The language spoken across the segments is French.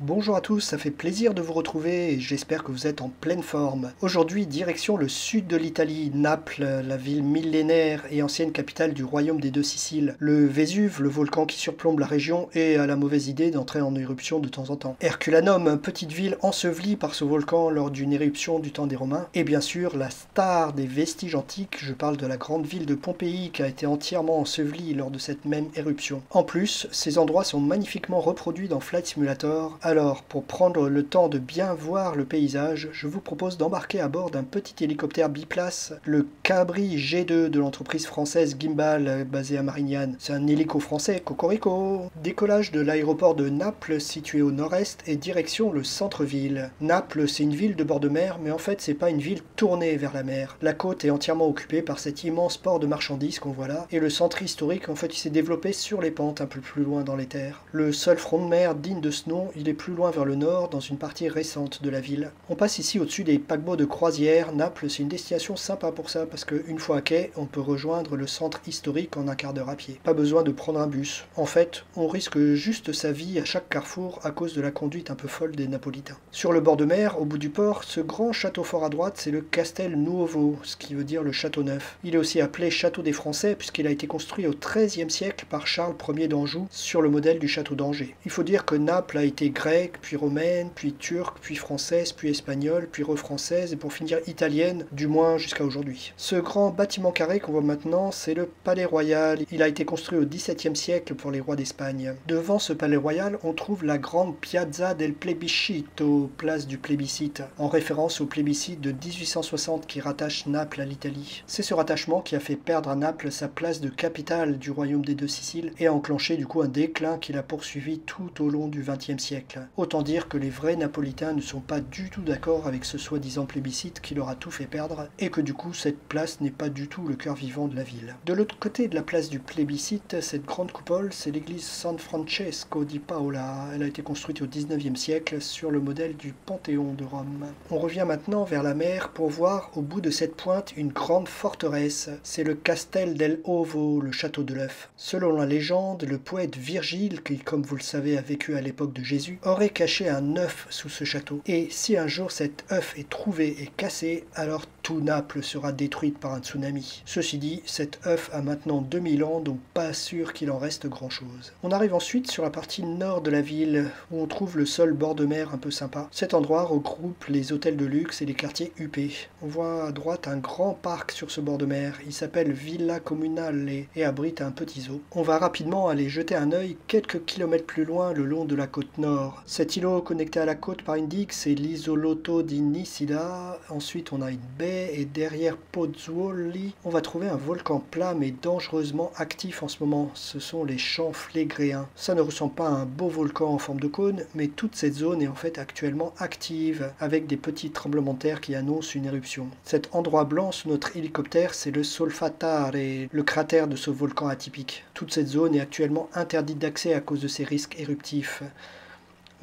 Bonjour à tous, ça fait plaisir de vous retrouver et j'espère que vous êtes en pleine forme. Aujourd'hui, direction le sud de l'Italie, Naples, la ville millénaire et ancienne capitale du royaume des deux Siciles. Le Vésuve, le volcan qui surplombe la région, et a la mauvaise idée d'entrer en éruption de temps en temps. Herculanum, petite ville ensevelie par ce volcan lors d'une éruption du temps des Romains. Et bien sûr, la star des vestiges antiques, je parle de la grande ville de Pompéi qui a été entièrement ensevelie lors de cette même éruption. En plus, ces endroits sont magnifiquement reproduits dans Flight Simulator. Alors, pour prendre le temps de bien voir le paysage, je vous propose d'embarquer à bord d'un petit hélicoptère biplace, le Cabri G2 de l'entreprise française Gimbal, basée à Marignane. C'est un hélico français, cocorico. Décollage de l'aéroport de Naples, situé au nord-est, et direction le centre-ville. Naples, c'est une ville de bord de mer, mais en fait, c'est pas une ville tournée vers la mer. La côte est entièrement occupée par cet immense port de marchandises qu'on voit là, et le centre historique, en fait, il s'est développé sur les pentes, un peu plus loin dans les terres. Le seul front de mer digne de ce nom, il est plus loin vers le nord, dans une partie récente de la ville. On passe ici au-dessus des paquebots de croisière. Naples, c'est une destination sympa pour ça, parce qu'une fois à quai, on peut rejoindre le centre historique en un quart d'heure à pied. Pas besoin de prendre un bus. En fait, on risque juste sa vie à chaque carrefour à cause de la conduite un peu folle des Napolitains. Sur le bord de mer, au bout du port, ce grand château fort à droite, c'est le Castel Nuovo, ce qui veut dire le château neuf. Il est aussi appelé château des Français, puisqu'il a été construit au XIIIe siècle par Charles Ier d'Anjou, sur le modèle du château d'Angers. Il faut dire que Naples a été grecque, puis romaine, puis turque, puis française, puis espagnole, puis refrançaise, et pour finir italienne, du moins jusqu'à aujourd'hui. Ce grand bâtiment carré qu'on voit maintenant, c'est le Palais Royal. Il a été construit au XVIIe siècle pour les rois d'Espagne. Devant ce Palais Royal, on trouve la grande Piazza del Plebiscito, place du plébiscite, en référence au plébiscite de 1860 qui rattache Naples à l'Italie. C'est ce rattachement qui a fait perdre à Naples sa place de capitale du royaume des deux Siciles et a enclenché du coup un déclin qu'il a poursuivi tout au long du XXe siècle. Autant dire que les vrais Napolitains ne sont pas du tout d'accord avec ce soi-disant plébiscite qui leur a tout fait perdre, et que du coup cette place n'est pas du tout le cœur vivant de la ville. De l'autre côté de la place du plébiscite, cette grande coupole, c'est l'église San Francesco di Paola. Elle a été construite au XIXe siècle sur le modèle du Panthéon de Rome. On revient maintenant vers la mer pour voir au bout de cette pointe une grande forteresse. C'est le Castel del Ovo, le château de l'œuf. Selon la légende, le poète Virgile, qui comme vous le savez a vécu à l'époque de Jésus, aurait caché un œuf sous ce château. Et si un jour cet œuf est trouvé et cassé, alors tout Naples sera détruite par un tsunami. Ceci dit, cet œuf a maintenant 2000 ans, donc pas sûr qu'il en reste grand chose. On arrive ensuite sur la partie nord de la ville, où on trouve le seul bord de mer un peu sympa. Cet endroit regroupe les hôtels de luxe et les quartiers huppés. On voit à droite un grand parc sur ce bord de mer. Il s'appelle Villa Comunale et abrite un petit zoo. On va rapidement aller jeter un œil quelques kilomètres plus loin le long de la côte nord. Cet îlot connecté à la côte par une digue, c'est l'isolotto di Nisida. Ensuite, on a une baie et derrière Pozzuoli, on va trouver un volcan plat mais dangereusement actif en ce moment. Ce sont les champs flégréens. Ça ne ressemble pas à un beau volcan en forme de cône, mais toute cette zone est en fait actuellement active avec des petits tremblements de terre qui annoncent une éruption. Cet endroit blanc sous notre hélicoptère, c'est le Solfatare, le cratère de ce volcan atypique. Toute cette zone est actuellement interdite d'accès à cause de ces risques éruptifs.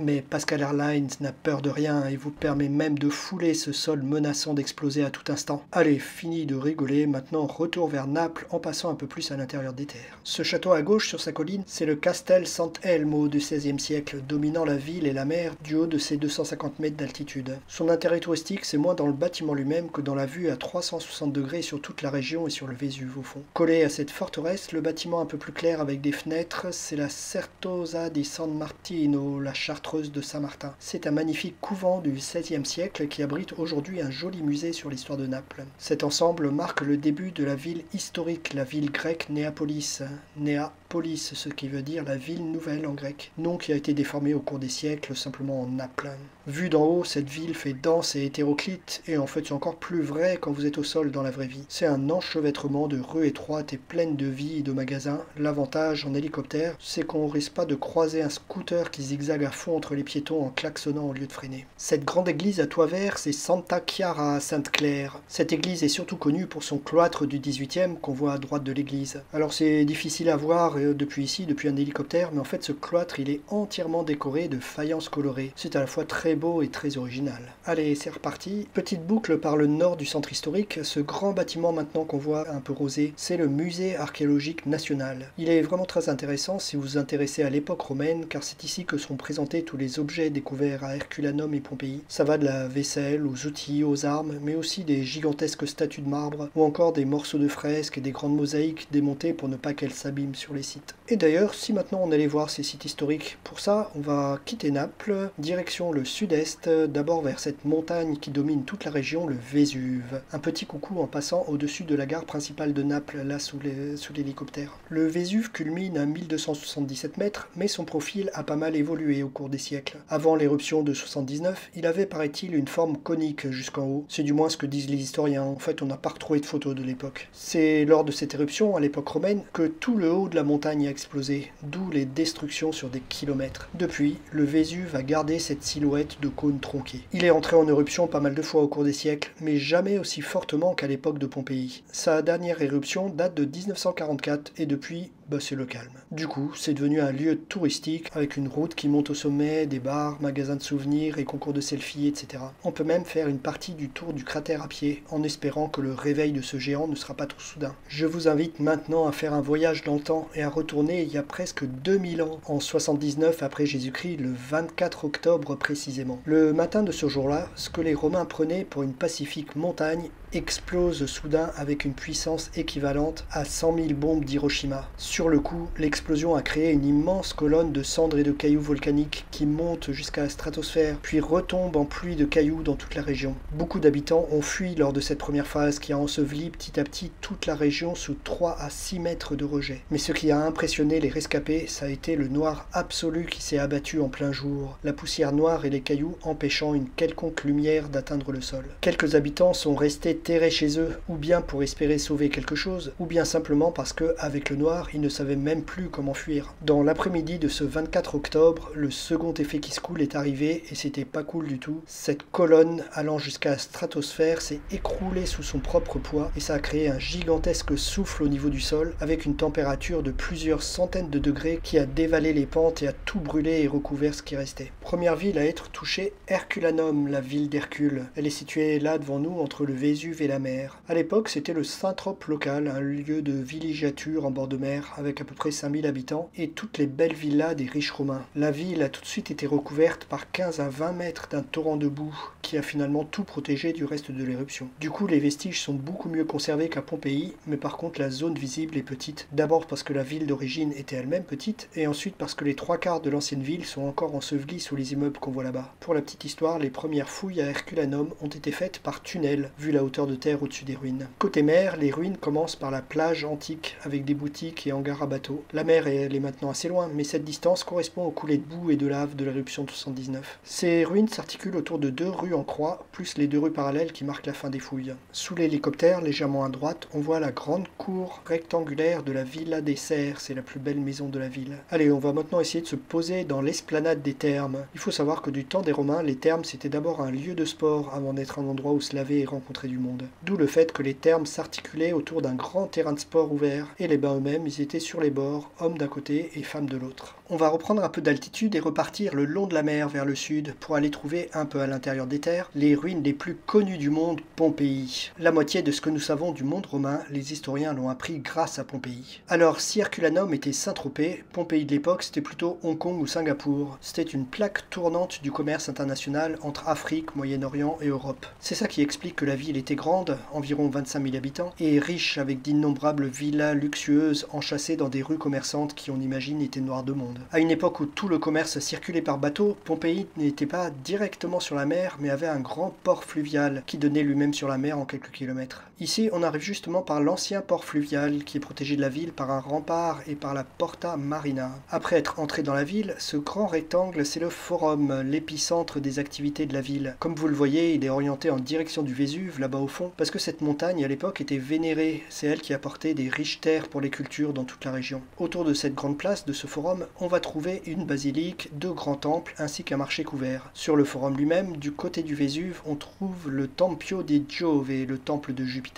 Mais Pascal Airlines n'a peur de rien et vous permet même de fouler ce sol menaçant d'exploser à tout instant. Allez, fini de rigoler, maintenant retour vers Naples en passant un peu plus à l'intérieur des terres. Ce château à gauche sur sa colline, c'est le Castel Sant'Elmo du XVIe siècle, dominant la ville et la mer du haut de ses 250 mètres d'altitude. Son intérêt touristique, c'est moins dans le bâtiment lui-même que dans la vue à 360 degrés sur toute la région et sur le Vésuve au fond. Collé à cette forteresse, le bâtiment un peu plus clair avec des fenêtres, c'est la Certosa di San Martino, la chartreuse de Saint-Martin. C'est un magnifique couvent du XVIe siècle qui abrite aujourd'hui un joli musée sur l'histoire de Naples. Cet ensemble marque le début de la ville historique, la ville grecque Néapolis. Néapolis, ce qui veut dire la ville nouvelle en grec. Nom qui a été déformé au cours des siècles simplement en Naples. Vu d'en haut, cette ville fait dense et hétéroclite, et en fait c'est encore plus vrai quand vous êtes au sol dans la vraie vie. C'est un enchevêtrement de rues étroites et pleines de vie et de magasins. L'avantage en hélicoptère, c'est qu'on risque pas de croiser un scooter qui zigzague à fond entre les piétons en klaxonnant au lieu de freiner. Cette grande église à toit vert, c'est Santa Chiara à Sainte-Claire. Cette église est surtout connue pour son cloître du 18e qu'on voit à droite de l'église. Alors c'est difficile à voir depuis ici, depuis un hélicoptère, mais en fait ce cloître il est entièrement décoré de faïences colorées. C'est à la fois très beau et très original. Allez, c'est reparti. Petite boucle par le nord du centre historique, ce grand bâtiment maintenant qu'on voit un peu rosé, c'est le musée archéologique national. Il est vraiment très intéressant si vous vous intéressez à l'époque romaine, car c'est ici que sont présentés tous les objets découverts à Herculanum et Pompéi. Ça va de la vaisselle, aux outils, aux armes, mais aussi des gigantesques statues de marbre, ou encore des morceaux de fresques et des grandes mosaïques démontées pour ne pas qu'elles s'abîment sur les sites. Et d'ailleurs, si maintenant on allait voir ces sites historiques, pour ça, on va quitter Naples, direction le sud-est, d'abord vers cette montagne qui domine toute la région, le Vésuve. Un petit coucou en passant au-dessus de la gare principale de Naples, là sous l'hélicoptère. Le Vésuve culmine à 1277 mètres, mais son profil a pas mal évolué au cours des siècles. Avant l'éruption de 79, il avait, paraît-il, une forme conique jusqu'en haut. C'est du moins ce que disent les historiens. En fait, on n'a pas retrouvé de photos de l'époque. C'est lors de cette éruption, à l'époque romaine, que tout le haut de la montagne a explosé, d'où les destructions sur des kilomètres. Depuis, le Vésuve a gardé cette silhouette de cône tronqué. Il est entré en éruption pas mal de fois au cours des siècles, mais jamais aussi fortement qu'à l'époque de Pompéi. Sa dernière éruption date de 1944 et depuis, c'est le calme. Du coup, c'est devenu un lieu touristique avec une route qui monte au sommet, des bars, magasins de souvenirs et concours de selfies, etc. On peut même faire une partie du tour du cratère à pied en espérant que le réveil de ce géant ne sera pas trop soudain. Je vous invite maintenant à faire un voyage dans le temps et à retourner il y a presque 2000 ans, en 79 après Jésus-Christ, le 24 octobre précisément. Le matin de ce jour-là, ce que les Romains prenaient pour une pacifique montagne explose soudain avec une puissance équivalente à 100 000 bombes d'Hiroshima. Sur le coup, l'explosion a créé une immense colonne de cendres et de cailloux volcaniques qui monte jusqu'à la stratosphère, puis retombe en pluie de cailloux dans toute la région. Beaucoup d'habitants ont fui lors de cette première phase qui a enseveli petit à petit toute la région sous 3 à 6 mètres de rejet. Mais ce qui a impressionné les rescapés, ça a été le noir absolu qui s'est abattu en plein jour, la poussière noire et les cailloux empêchant une quelconque lumière d'atteindre le sol. Quelques habitants sont restés terrés chez eux, ou bien pour espérer sauver quelque chose, ou bien simplement parce que, avec le noir, ils ne savaient même plus comment fuir. Dans l'après-midi de ce 24 octobre, le second effet qui se coule est arrivé, et c'était pas cool du tout. Cette colonne, allant jusqu'à la stratosphère, s'est écroulée sous son propre poids, et ça a créé un gigantesque souffle au niveau du sol, avec une température de plusieurs centaines de degrés qui a dévalé les pentes et a tout brûlé et recouvert ce qui restait. Première ville à être touchée, Herculanum, la ville d'Hercule. Elle est située là devant nous, entre le Vésuve et la mer. À l'époque, c'était le Saint-Trope local, un lieu de villégiature en bord de mer, avec à peu près 5000 habitants, et toutes les belles villas des riches romains. La ville a tout de suite été recouverte par 15 à 20 mètres d'un torrent de boue, qui a finalement tout protégé du reste de l'éruption. Du coup, les vestiges sont beaucoup mieux conservés qu'à Pompéi, mais par contre, la zone visible est petite. D'abord parce que la ville d'origine était elle-même petite, et ensuite parce que les 3/4 de l'ancienne ville sont encore ensevelis sous les immeubles qu'on voit là-bas. Pour la petite histoire, les premières fouilles à Herculanum ont été faites par tunnel, vu la hauteur de terre au-dessus des ruines. Côté mer, les ruines commencent par la plage antique avec des boutiques et hangars à bateaux. La mer elle est maintenant assez loin, mais cette distance correspond aux coulées de boue et de lave de l'éruption de 79. Ces ruines s'articulent autour de 2 rues en croix, plus les 2 rues parallèles qui marquent la fin des fouilles. Sous l'hélicoptère, légèrement à droite, on voit la grande cour rectangulaire de la Villa des Serres, c'est la plus belle maison de la ville. Allez, on va maintenant essayer de se poser dans l'esplanade des thermes. Il faut savoir que du temps des Romains, les thermes c'était d'abord un lieu de sport avant d'être un endroit où se laver et rencontrer du monde. D'où le fait que les thermes s'articulaient autour d'un grand terrain de sport ouvert, et les bains eux-mêmes, ils étaient sur les bords, hommes d'un côté et femmes de l'autre. On va reprendre un peu d'altitude et repartir le long de la mer vers le sud pour aller trouver un peu à l'intérieur des terres les ruines les plus connues du monde, Pompéi. La moitié de ce que nous savons du monde romain, les historiens l'ont appris grâce à Pompéi. Alors, si Herculanum était Saint-Tropez, Pompéi de l'époque c'était plutôt Hong Kong ou Singapour. C'était une plaque tournante du commerce international entre Afrique, Moyen-Orient et Europe. C'est ça qui explique que la ville était grande, environ 25 000 habitants, et riche avec d'innombrables villas luxueuses enchâssées dans des rues commerçantes qui on imagine étaient noires de monde. À une époque où tout le commerce circulait par bateau, Pompéi n'était pas directement sur la mer, mais avait un grand port fluvial qui donnait lui-même sur la mer en quelques kilomètres. Ici, on arrive justement par l'ancien port fluvial qui est protégé de la ville par un rempart et par la Porta Marina. Après être entré dans la ville, ce grand rectangle, c'est le Forum, l'épicentre des activités de la ville. Comme vous le voyez, il est orienté en direction du Vésuve, là-bas au fond, parce que cette montagne à l'époque était vénérée. C'est elle qui apportait des riches terres pour les cultures dans toute la région. Autour de cette grande place, de ce forum, on va trouver une basilique, 2 grands temples ainsi qu'un marché couvert. Sur le forum lui-même, du côté du Vésuve, on trouve le Tempio dei Giove, le temple de Jupiter.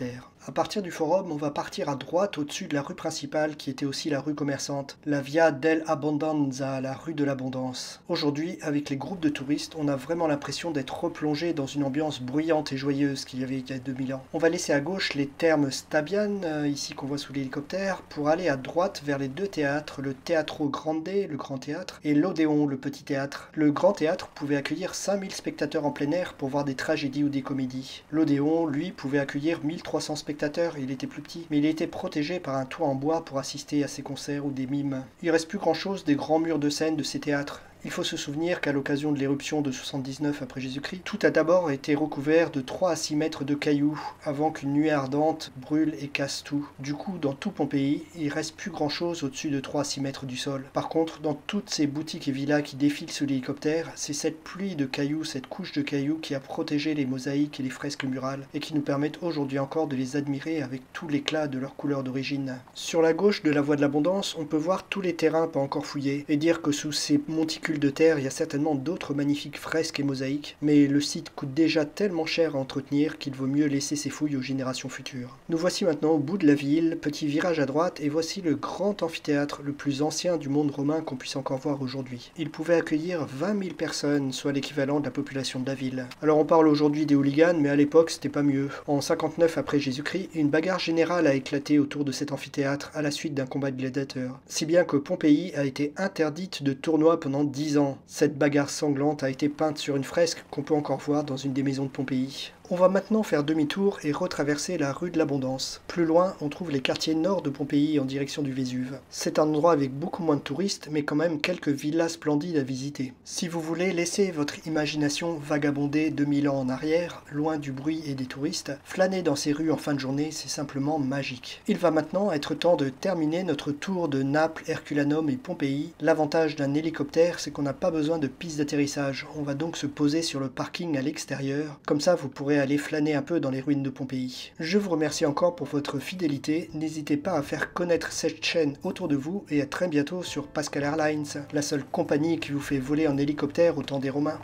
À partir du forum, on va partir à droite au-dessus de la rue principale qui était aussi la rue commerçante, la Via dell'Abbondanza, la rue de l'abondance. Aujourd'hui, avec les groupes de touristes, on a vraiment l'impression d'être replongé dans une ambiance bruyante et joyeuse qu'il y avait il y a 2000 ans. On va laisser à gauche les thermes Stabian, ici qu'on voit sous l'hélicoptère, pour aller à droite vers les deux théâtres, le Teatro Grande, le grand théâtre, et l'Odéon, le petit théâtre. Le grand théâtre pouvait accueillir 5000 spectateurs en plein air pour voir des tragédies ou des comédies. L'Odéon, lui, pouvait accueillir 1300 spectateurs. Il était plus petit, mais il était protégé par un toit en bois pour assister à ses concerts ou des mimes. Il reste plus grand chose des grands murs de scène de ces théâtres. Il faut se souvenir qu'à l'occasion de l'éruption de 79 après Jésus-Christ, tout a d'abord été recouvert de 3 à 6 mètres de cailloux, avant qu'une nuée ardente brûle et casse tout. Du coup, dans tout Pompéi, il reste plus grand chose au-dessus de 3 à 6 mètres du sol. Par contre, dans toutes ces boutiques et villas qui défilent sous l'hélicoptère, c'est cette pluie de cailloux, cette couche de cailloux qui a protégé les mosaïques et les fresques murales, et qui nous permettent aujourd'hui encore de les admirer avec tout l'éclat de leur couleur d'origine. Sur la gauche de la voie de l'abondance, on peut voir tous les terrains pas encore fouillés, et dire que sous ces monticules de terre, il y a certainement d'autres magnifiques fresques et mosaïques, mais le site coûte déjà tellement cher à entretenir qu'il vaut mieux laisser ses fouilles aux générations futures. Nous voici maintenant au bout de la ville, petit virage à droite, et voici le grand amphithéâtre, le plus ancien du monde romain qu'on puisse encore voir aujourd'hui. Il pouvait accueillir 20 000 personnes, soit l'équivalent de la population de la ville. Alors on parle aujourd'hui des hooligans, mais à l'époque c'était pas mieux. En 59 après Jésus-Christ, une bagarre générale a éclaté autour de cet amphithéâtre à la suite d'un combat de gladiateurs. Si bien que Pompéi a été interdite de tournois pendant 10 ans. Cette bagarre sanglante a été peinte sur une fresque qu'on peut encore voir dans une des maisons de Pompéi. On va maintenant faire demi-tour et retraverser la rue de l'Abondance. Plus loin, on trouve les quartiers nord de Pompéi en direction du Vésuve. C'est un endroit avec beaucoup moins de touristes, mais quand même quelques villas splendides à visiter. Si vous voulez laisser votre imagination vagabonder 2000 ans en arrière, loin du bruit et des touristes, flâner dans ces rues en fin de journée, c'est simplement magique. Il va maintenant être temps de terminer notre tour de Naples, Herculanum et Pompéi. L'avantage d'un hélicoptère, c'est qu'on n'a pas besoin de piste d'atterrissage. On va donc se poser sur le parking à l'extérieur. Comme ça, vous pourrez aller flâner un peu dans les ruines de Pompéi. Je vous remercie encore pour votre fidélité. N'hésitez pas à faire connaître cette chaîne autour de vous et à très bientôt sur Pascal Airlines, la seule compagnie qui vous fait voler en hélicoptère au temps des Romains.